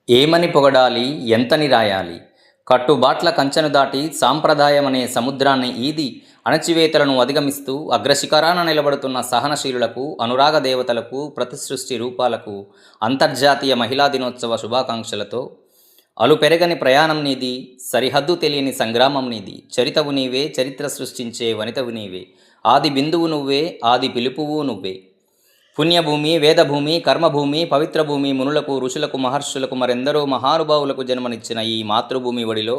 ఏమని పొగడాలి ఎంతని రాయాలి కట్టుబాట్ల కంచెను దాటి సాంప్రదాయమనే సముద్రాన్ని ఈది అణచివేతలను అధిగమిస్తూ అగ్రశిఖరాన నిలబడుతున్న సహనశీలులకు అనురాగ దేవతలకు ప్రతిసృష్టి రూపాలకు అంతర్జాతీయ మహిళా దినోత్సవ శుభాకాంక్షలతో అలుపెరగని ప్రయాణం నీది, సరిహద్దు తెలియని సంగ్రామం నీది. చరితవు నీవే, చరిత్ర సృష్టించే వనితవు నీవే. ఆది బిందువు నువ్వే, ఆది పిలుపువు నువ్వే. పుణ్యభూమి, వేదభూమి, కర్మభూమి, పవిత్ర భూమి, మునులకు, ఋషులకు, మహర్షులకు, మరెందరో మహానుభావులకు జన్మనిచ్చిన ఈ మాతృభూమి ఒడిలో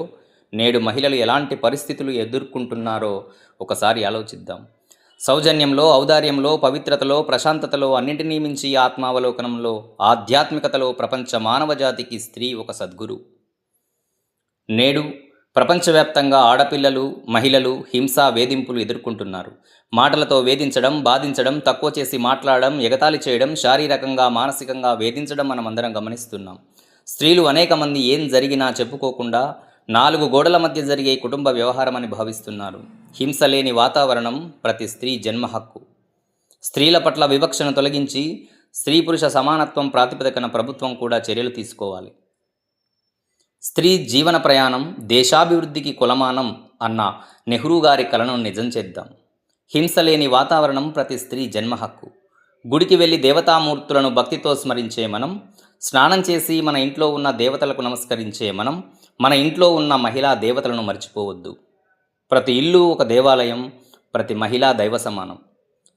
నేడు మహిళలు ఎలాంటి పరిస్థితులు ఎదుర్కొంటున్నారో ఒకసారి ఆలోచిద్దాం. సౌజన్యంలో, ఔదార్యంలో, పవిత్రతలో, ప్రశాంతతలో, అన్నింటినీ మించి ఆత్మావలోకనంలో, ఆధ్యాత్మికతలో ప్రపంచ మానవజాతికి స్త్రీ ఒక సద్గురు. నేడు ప్రపంచవ్యాప్తంగా ఆడపిల్లలు, మహిళలు హింస, వేధింపులు ఎదుర్కొంటున్నారు. మాటలతో వేధించడం, బాధించడం, తక్కువ చేసి మాట్లాడడం, ఎగతాళి చేయడం, శారీరకంగా, మానసికంగా వేధించడం మనమందరం గమనిస్తున్నాం. స్త్రీలు అనేక మంది ఏం జరిగినా చెప్పుకోకుండా 4 గోడల మధ్య జరిగే కుటుంబ వ్యవహారమని భావిస్తున్నారు. హింస లేని వాతావరణం ప్రతి స్త్రీ జన్మ హక్కు. స్త్రీల పట్ల వివక్షను తొలగించి స్త్రీ పురుష సమానత్వం ప్రాతిపదికన ప్రభుత్వం కూడా చర్యలు తీసుకోవాలి. స్త్రీ జీవన ప్రయాణం దేశాభివృద్ధికి కొలమానం అన్న నెహ్రూ గారి కలను నిజం చేద్దాం. హింస లేని వాతావరణం ప్రతి స్త్రీ జన్మ హక్కు. గుడికి వెళ్ళి దేవతామూర్తులను భక్తితో స్మరించే మనం, స్నానం చేసి మన ఇంట్లో ఉన్న దేవతలకు నమస్కరించే మనం, మన ఇంట్లో ఉన్న మహిళా దేవతలను మర్చిపోవద్దు. ప్రతి ఇల్లు ఒక దేవాలయం, ప్రతి మహిళా దైవ సమానం.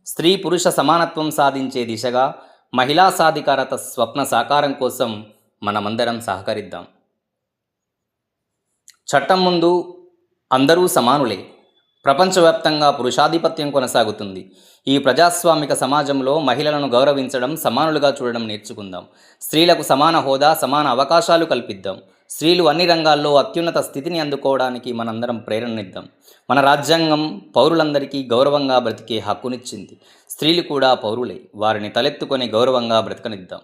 స్త్రీ పురుష సమానత్వం సాధించే దిశగా మహిళా సాధికారత స్వప్న సాకారం కోసం మనమందరం సహకరిద్దాం. చట్టం ముందు అందరూ సమానులే. ప్రపంచవ్యాప్తంగా పురుషాధిపత్యం కొనసాగుతుంది. ఈ ప్రజాస్వామిక సమాజంలో మహిళలను గౌరవించడం, సమానులుగా చూడడం నేర్చుకుందాం. స్త్రీలకు సమాన హోదా, సమాన అవకాశాలు కల్పిద్దాం. స్త్రీలు అన్ని రంగాల్లో అత్యున్నత స్థితిని అందుకోవడానికి మనందరం ప్రేరణనిద్దాం. మన రాజ్యాంగం పౌరులందరికీ గౌరవంగా బ్రతికే హక్కునిచ్చింది. స్త్రీలు కూడా పౌరులే. వారిని తలెత్తుకొని గౌరవంగా బ్రతకనిద్దాం.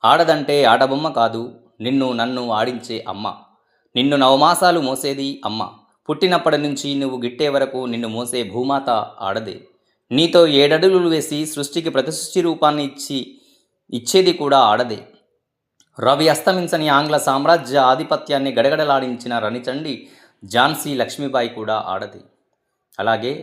ఆడదంటే ఆటబొమ్మ కాదు, నిన్ను నన్ను ఆడించే అమ్మ. నిన్ను 9 మాసాలు మోసేది అమ్మ. పుట్టినప్పటి నుంచి నువ్వు గిట్టే వరకు నిన్ను మోసే భూమాత ఆడదే. నీతో 7 అడుగులు వేసి సృష్టికి ప్రతిసృష్టి రూపాన్ని ఇచ్చేది కూడా ఆడదే. రవి అస్తమించని ఆంగ్ల సామ్రాజ్య ఆధిపత్యాన్ని గడగడలాడించిన రణిచండి ఝాన్సీ లక్ష్మీబాయి కూడా ఆడదే. అలాగే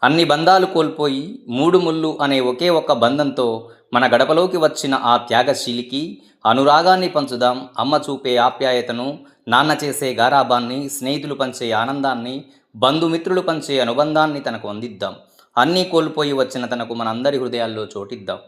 అన్ని బంధాలు కోల్పోయి 3 ముళ్ళు అనే ఒకే ఒక్క బంధంతో మన గడపలోకి వచ్చిన ఆ త్యాగశీలికి అనురాగాన్ని పంచుదాం. అమ్మ చూపే ఆప్యాయతను, నాన్న చేసే గారాబాన్ని, స్నేహితులు పంచే ఆనందాన్ని, బంధుమిత్రులు పంచే అనుబంధాన్ని తనకు అందిద్దాం. అన్నీ కోల్పోయి వచ్చిన తనకు మనందరి హృదయాల్లో చోటిద్దాం.